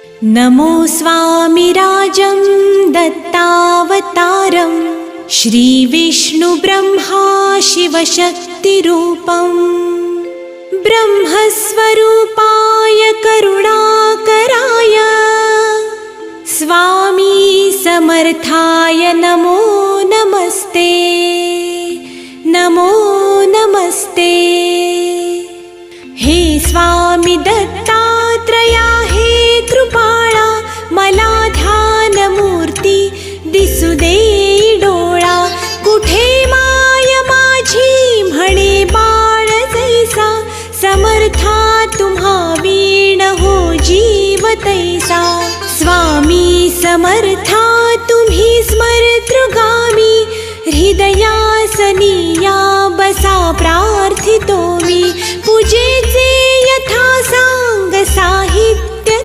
नमो स्वामिराजं दत्तावतारं श्रीविष्णुब्रह्मा शिवशक्तिरूपं ब्रह्मस्वरूपाय करुणाकराय स्वामी समर्थाय नमो नमस्ते नमो नमस्ते। हे स्वामी दत्तात्रया हे कृपाळा मला ध्यानमूर्ती दिसू दे डोळा कुठे माय माझी म्हणे बाळ जैसा समर्था तुम्हा वीण हो जीव तैसा स्वामी समर्था तुम्ही स्मरतृगामी हृदयासनी या बसा प्रार्थितो मी पूजेचे